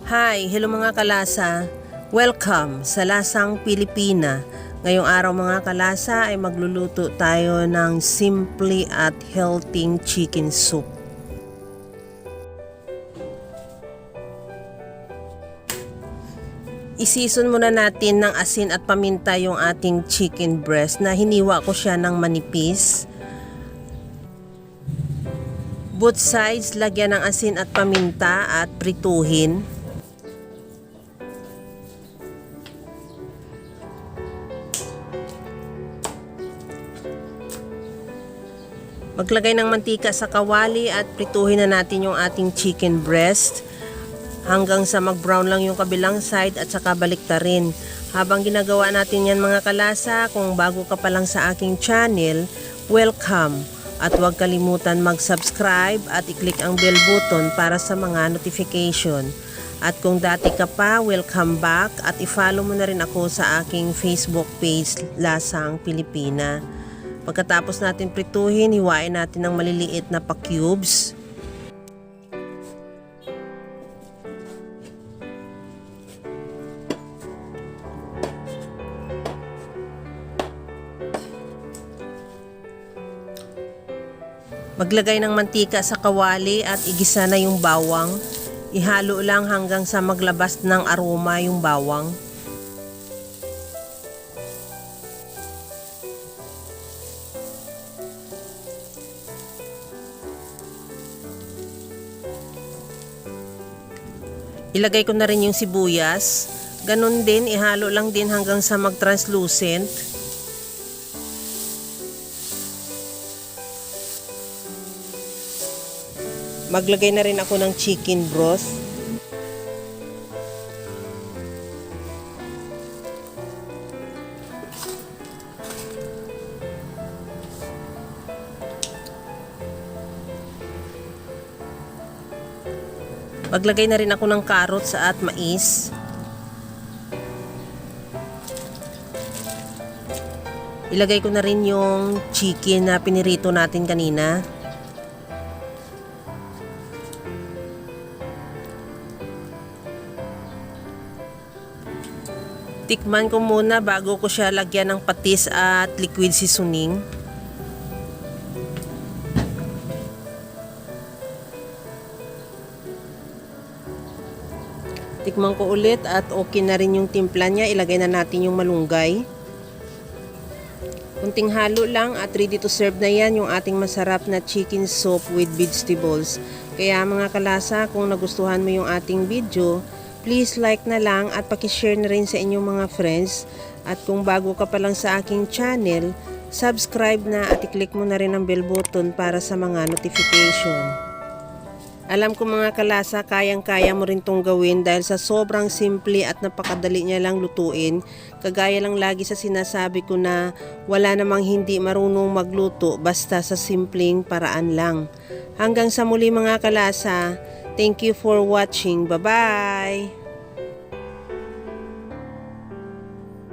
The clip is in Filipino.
Hi, hello mga kalasa. Welcome sa Lasang Pilipina. Ngayong araw mga kalasa ay magluluto tayo ng simple at healthy chicken soup. Isison muna natin ng asin at paminta yung ating chicken breast na hiniwa ko siya ng manipis. Both sides lagyan ng asin at paminta at prituhin. Maglagay ng mantika sa kawali at prituhin na natin yung ating chicken breast hanggang sa mag-brown lang yung kabilang side at saka baliktarin. Habang ginagawa natin yan mga kalasa, kung bago ka pa lang sa aking channel, welcome! At huwag kalimutan mag-subscribe at i-click ang bell button para sa mga notification. At kung dati ka pa, welcome back at i-follow mo na rin ako sa aking Facebook page, Lasang Pilipina. Pagkatapos natin prituhin, hiwain natin ng maliliit na pa-cubes. Maglagay ng mantika sa kawali at igisa na yung bawang. Ihalo lang hanggang sa maglabas ng aroma yung bawang. Ilagay ko na rin yung sibuyas. Ganun din, ihalo lang din hanggang sa mag-translucent. Maglagay na rin ako ng chicken broth. Maglagay na rin ako ng carrots at mais. Ilagay ko na rin yung chicken na pinirito natin kanina. Tikman ko muna bago ko siya lagyan ng patis at liquid seasoning. Tikman ko ulit at okay na rin yung timpla niya. Ilagay na natin yung malunggay. Kunting halo lang at ready to serve na yan yung ating masarap na chicken soup with vegetables. Kaya mga kalasa, kung nagustuhan mo yung ating video, please like na lang at pakishare na rin sa inyong mga friends. At kung bago ka pa lang sa aking channel, subscribe na at i-click mo na rin ang bell button para sa mga notification. Alam ko mga kalasa, kayang-kaya mo rin tong gawin dahil sa sobrang simple at napakadali niya lang lutuin. Kagaya lang lagi sa sinasabi ko na wala namang hindi marunong magluto basta sa simpleng paraan lang. Hanggang sa muli mga kalasa, thank you for watching. Bye-bye!